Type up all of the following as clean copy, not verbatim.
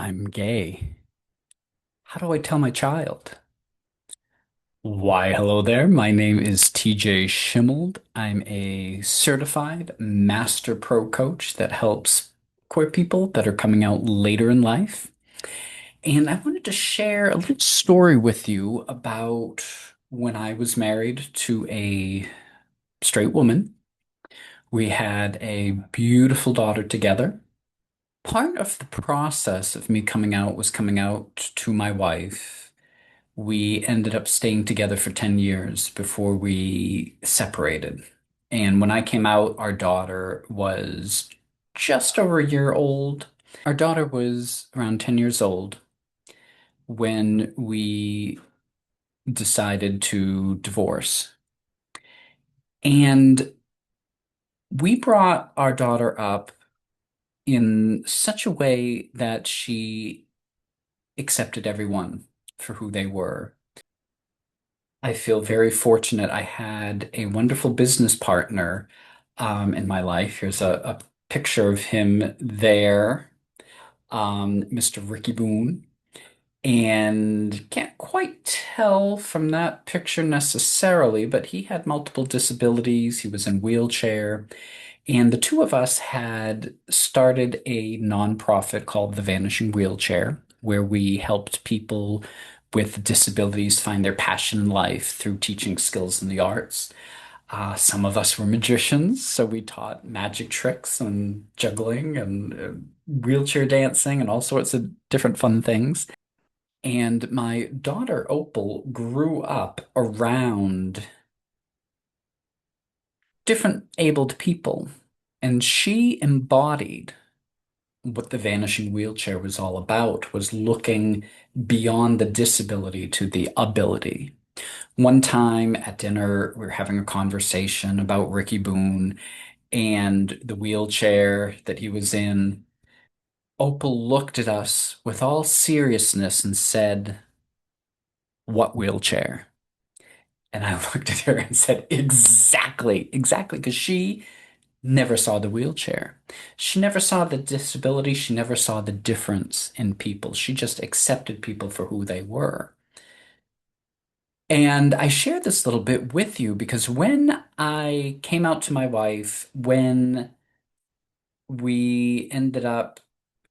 I'm gay. How do I tell my child? Why, hello there. My name is TJ Schimmold. I'm a certified master pro coach that helps queer people that are coming out later in life. And I wanted to share a little story with you about when I was married to a straight woman. We had a beautiful daughter together. Part of the process of me coming out was coming out to my wife. We ended up staying together for 10 years before we separated. And when I came out, our daughter was just over a year old. Our daughter was around 10 years old when we decided to divorce. And we brought our daughter up in such a way that she accepted everyone for who they were. I feel very fortunate. I had a wonderful business partner in my life. Here's a picture of him there, Mr. Ricky Boone. And can't quite tell from that picture necessarily, but he had multiple disabilities. He was in wheelchair. And the two of us had started a nonprofit called The Vanishing Wheelchair, where we helped people with disabilities find their passion in life through teaching skills in the arts. Some of us were magicians, so we taught magic tricks and juggling and wheelchair dancing and all sorts of different fun things. And my daughter Opal grew up around different abled people, and she embodied what the vanishing wheelchair was all about, was looking beyond the disability to the ability. One time at dinner, we were having a conversation about Ricky Boone and the wheelchair that he was in. Opal looked at us with all seriousness and said, "What wheelchair?" And I looked at her and said, "Exactly, exactly," because she never saw the wheelchair. She never saw the disability. She never saw the difference in people. She just accepted people for who they were. And I share this little bit with you because when I came out to my wife, when we ended up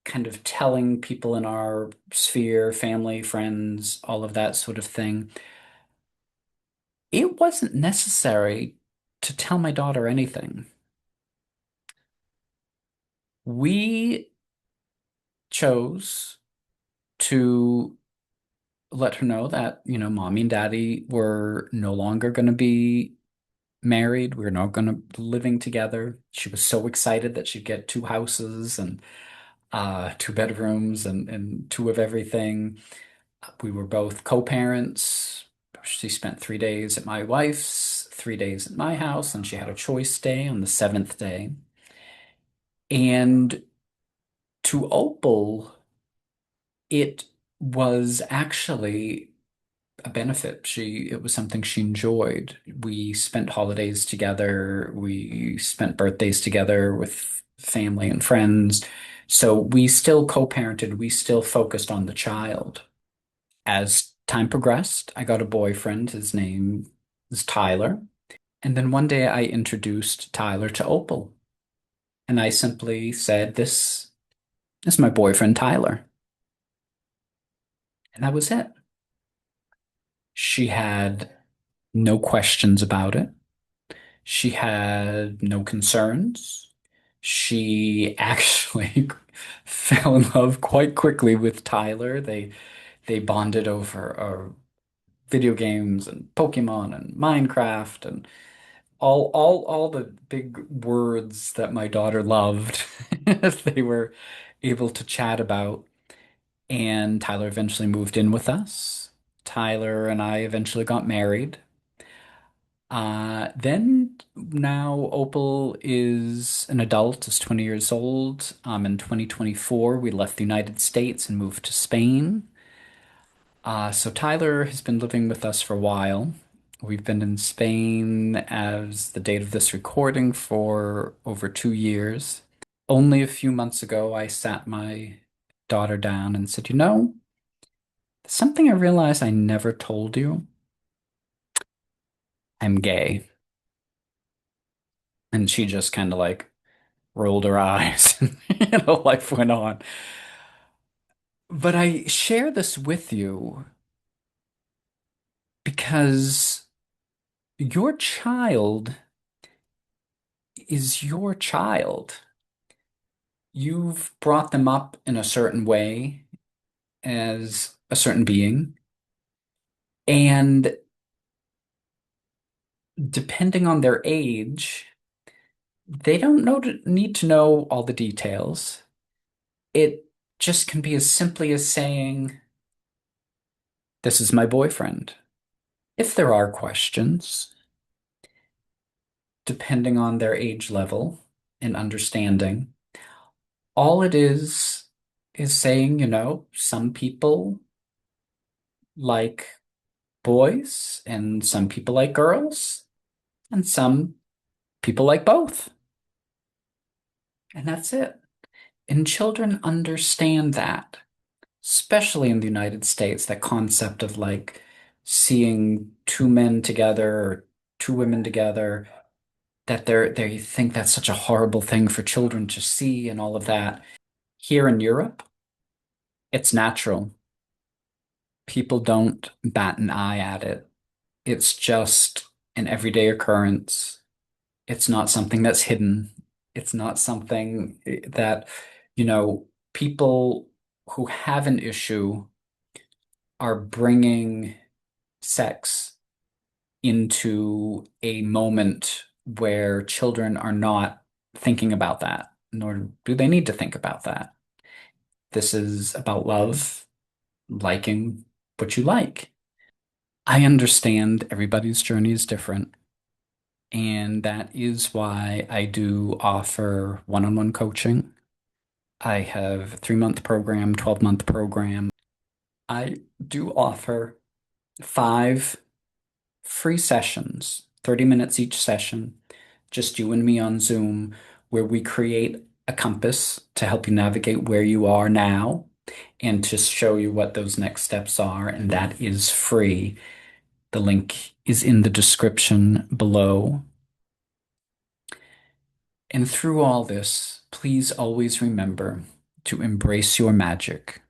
kind of telling people in our sphere, family, friends, all of that sort of thing, it wasn't necessary to tell my daughter anything. We chose to let her know that, mommy and daddy were no longer going to be married. We were not going to be living together. She was so excited that she'd get two houses and two bedrooms and two of everything. We were both co-parents. She spent 3 days at my wife's, 3 days at my house, and she had a choice day on the seventh day. And to Opal, it was actually a benefit. It was something she enjoyed. We spent holidays together. We spent birthdays together with family and friends. So we still co-parented. We still focused on the child. As time progressed, I got a boyfriend. His name is Tyler. And then one day I introduced Tyler to Opal. And I simply said, "This is my boyfriend, Tyler." And that was it. She had no questions about it. She had no concerns. She actually fell in love quite quickly with Tyler. They bonded over video games and Pokemon and Minecraft and all the big words that my daughter loved. They were able to chat about. And Tyler eventually moved in with us. Tyler and I eventually got married. Then now Opal is an adult, is 20 years old. In 2024, we left the United States and moved to Spain. So Tyler has been living with us for a while. We've been in Spain as the date of this recording for over 2 years. Only a few months ago, I sat my daughter down and said, something I realized I never told you. I'm gay. And she just kind of like rolled her eyes and life went on. But I share this with you because your child is your child. You've brought them up in a certain way as a certain being, and depending on their age, they don't need to know all the details. It just can be as simply as saying, "This is my boyfriend." If there are questions, depending on their age level and understanding, all it is saying, some people like boys and some people like girls and some people like both. And that's it. And children understand that, especially in the United States, that concept of like seeing two men together or two women together, that they think that's such a horrible thing for children to see and all of that. Here in Europe, it's natural. People don't bat an eye at it. It's just an everyday occurrence. It's not something that's hidden. It's not something that, people who have an issue are bringing sex into a moment where children are not thinking about that, nor do they need to think about that. This is about love, liking what you like. I understand everybody's journey is different, and that is why I do offer one-on-one coaching. I have a 3-month program, 12-month program. I do offer 5 free sessions, 30 minutes each session, just you and me on Zoom, where we create a compass to help you navigate where you are now and to show you what those next steps are. And that is free. The link is in the description below. And through all this, please always remember to embrace your magic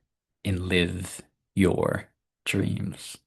and live your dreams.